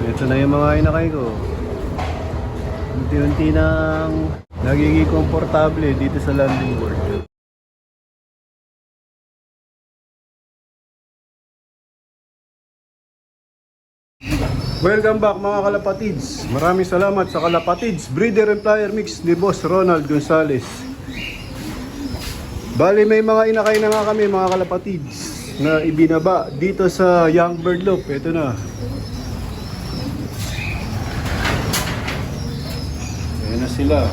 Ito na yung mga inakay ko. Unti-unti nang nagiging komportable dito sa landing board. Welcome back mga kalapatids. Maraming salamat sa Kalapatids Breeder and Flyer Mix ni Boss Ronald Gonzales. Bali may mga inakay na nga kami mga kalapatids na ibinaba dito sa Young Bird Loop. Ito na. Ayan na sila.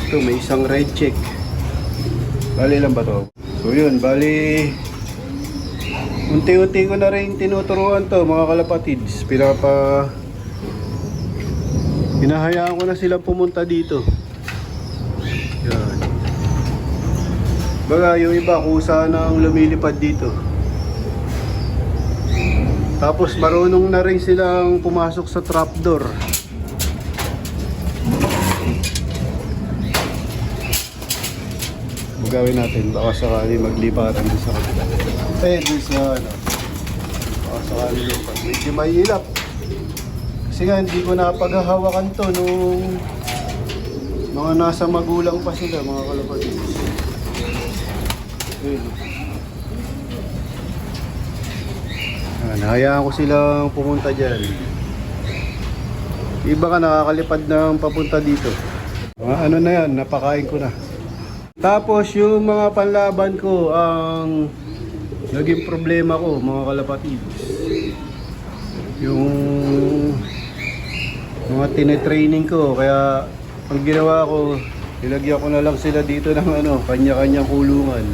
Ito may isang red check. Bali lang ba to? So yun, bali unti-unti ko na rin tinuturuan to mga kalapatids. Hinahayaan ko na silang pumunta dito. Yan. Baga yung iba kusa nang lumilipad dito. Tapos marunong na rin silang pumasok sa trapdoor. Gawin natin baka sakali magliparan din sa kanila. Din sa ano. Baka sakali lupa. Medyo mahilap. Kasi nga hindi ko napaghahawakan to nung mga nasa magulang pa sila mga kalapatids. Nahayaan ko silang pumunta dyan. Iba ka nakakalipad ng papunta dito. Ano na yan, napakain ko na. Tapos yung mga panlaban ko ang naging problema ko mga kalapatids. Yung mga tinetraining ko, kaya ang ginawa ko, nilagyan ko na lang sila dito ng ano, kanya-kanyang kulungan.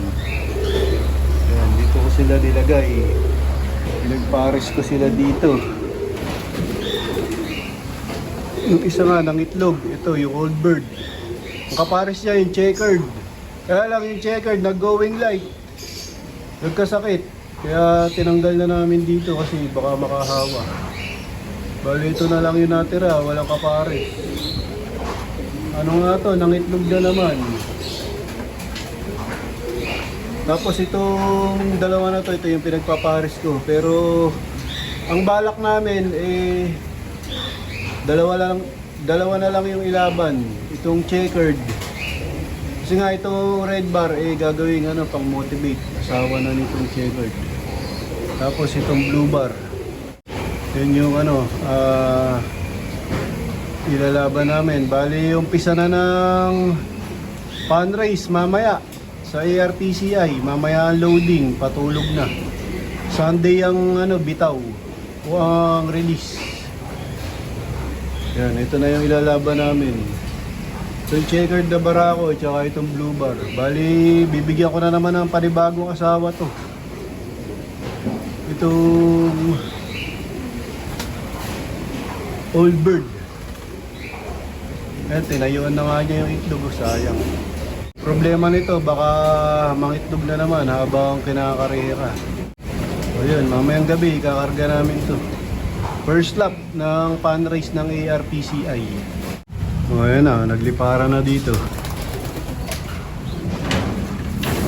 Ayan, dito ko sila nilagay. Pinagpares ko sila dito. Yung isa nga ng itlog, ito yung old bird. Ang kapares niya yung checkered. Kaya lang yung checkered, nag-going light. Nagkasakit. Kaya tinanggal na namin dito kasi baka makahawa. Bali ito na lang yung natira, walang kapares. Ano nga to, nangitlog na naman. Tapos itong dalawa na to, ito yung pinagpapares ko. Pero ang balak namin dalawa na lang yung ilaban. Itong checkered. Kasi nga itong red bar gagawin ano pang motivate. Asawa na nitong checkered. Tapos itong blue bar. Yun yung ano ilalaban namin. Bali yung umpisa na ng pan race mamaya sa ARPCI. Mamaya ang loading, patulog na. Sunday ang ano bitaw o ang release. Yan, ito na yung ilalaban namin. Itong checkered na barako at saka itong blue bar. Bali, bibigyan ko na naman ng panibagong asawa to. Itong old bird. Ayan, tinayuan na nga niya yung itlog. Sayang. Problema nito, baka mangitlog na naman habang kinakarera. O yun, mamayang gabi, kakarga namin to. First lap ng pan race ng ARPCI. O ayan na, naglipara na dito.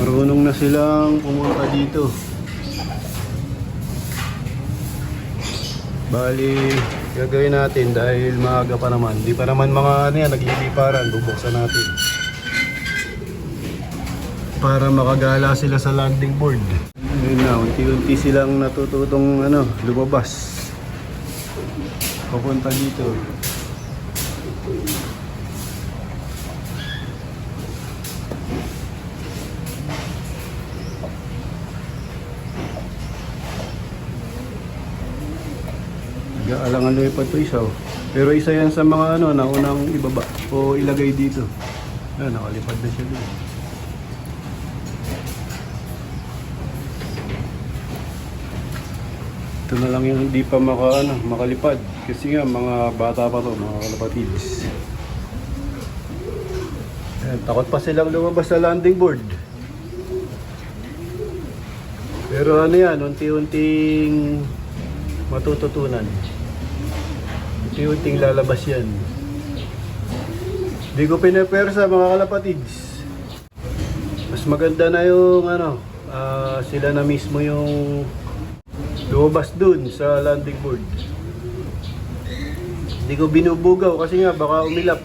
Marunong na silang pumunta dito. Bali, gagawin natin dahil maaga pa naman. Di pa naman mga ano yan, nagliliparan. Bubuksan natin. Para makagala sila sa landing board. Ayun na, unti-unti silang natututong ano, lumabas. Papunta dito. Alang-aloy pa ito isa. Pero isa yan sa mga ano, naunang ibaba o ilagay dito. Ayan, nakalipad na siya dito. Ito na lang yung hindi pa makalipad. Kasi nga mga bata pa to, mga kalapatids. Ayan, takot pa silang lumabas sa landing board. Pero ano yan, unti-unting matututunan. Unti-unting lalabas yan. Hindi ko pinapersa mga kalapatids. Mas maganda na yung ano, sila na mismo yung lumabas dun sa landing board. Hindi ko binubugaw kasi nga baka umilap.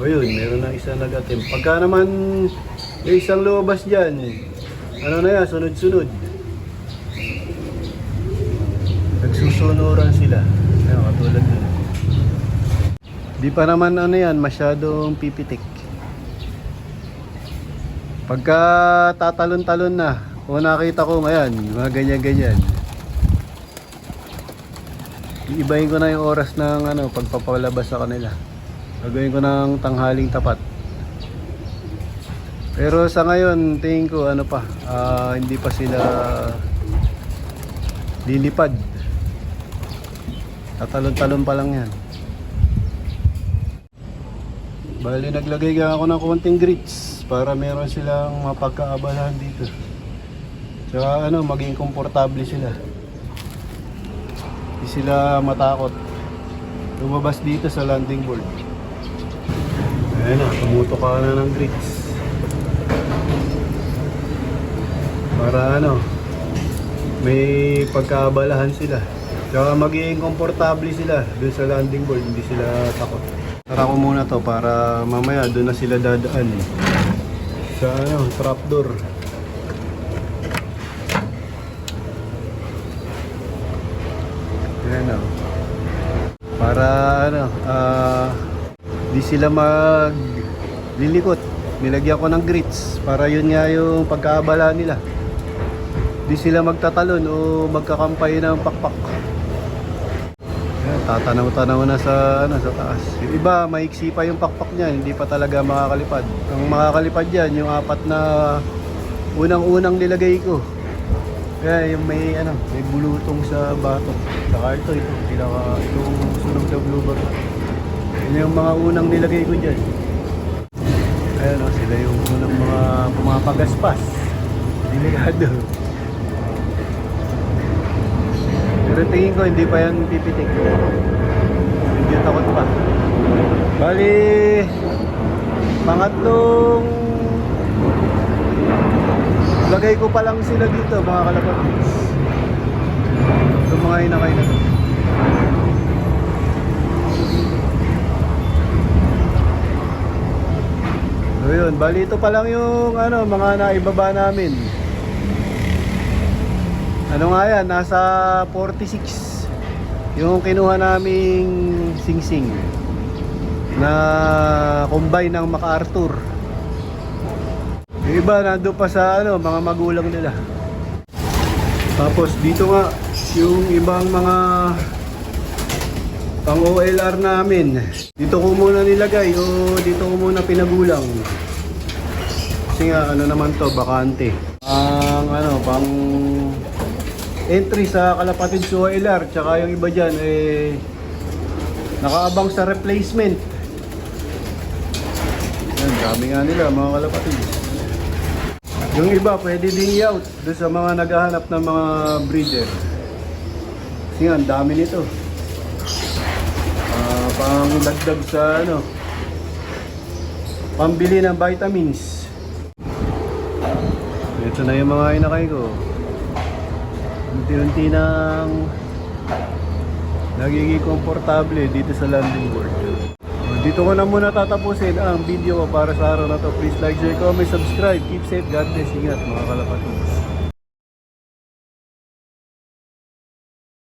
O yun, meron na isa nag-attempt. Pagka naman yung isang lumabas dyan, ano na yan, sunod-sunod. Nagsusunuran sila. Ayan, katulad na. Di pa naman ano yan, masyadong pipitik. Pagka tatalon-talon na, kung nakita ko ngayon, mga ganyan-ganyan. Iibahin ko na yung oras ng pagpapalabas sa kanila. Gagawin ko ng tanghaling tapat. Pero sa ngayon, tingin ko hindi pa sila lilipad. Tatalon-talon pa lang yan. Bali, naglagay ka ako ng konting grits para meron silang mapagkaabalahan dito. Tsaka maging komportable sila. Hindi sila matakot lumabas dito sa landing board. Ayan na, tumutok ka na ng grits. Para may pagkaabalahan sila. Tsaka magiging komportable sila dun sa landing board, hindi sila takot. Tara ko muna to para mamaya doon na sila dadaan sa trapdoor. Ayan para di sila lilikot. Nilagyan ko ng grits para yun nga yung pagkaabala nila. Di sila magtatalon o magkakampay ng pakpak. Tatanaw-tanaw na sa taas. Yung iba, maiksi pa yung pakpak niya, hindi pa talaga makakalipad. Ang makakalipad yan, yung apat na unang-unang nilagay ko. Kaya yung may bulutong sa batok. Saka itong sunog sa blooper. Yun yung mga unang nilagay ko dyan. Ayan sila yung unang mga pumapagaspas. Delikado. Pero tingin ko hindi pa yan pipitik. Hindi takot pa. Bali, pangatlong lagay ko pa lang sila dito, mga kalapatids. Ito mga inakay na to. So yun, bali ito pa lang yung mga naibaba namin. Ano nga yan, nasa 46 yung kinuha naming singsing na combine ng MacArthur. Yung iba nandun pa sa mga magulang nila. Tapos dito nga yung ibang mga pang OLR namin, dito ko muna nilagay o dito ko muna pinagulang. Kasi nga naman to, bakante. Pang entry sa Kalapatids OLR, tsaka yung iba dyan nakaabang sa replacement. Yan, dami nga nila mga Kalapatids. Yung iba pwede din i-out doon sa mga naghahanap ng mga breeder. Kasi nga, dami nito. Pang dagdag sa pambili ng vitamins. Ito na yung mga inakay ko. Unti-unti nang nagiging komportable dito sa landing board. Dito ko na muna tatapusin ang video ko para sa araw na to. Please like, share, comment, subscribe. Keep safe. God bless. Ingat mga kalapatids.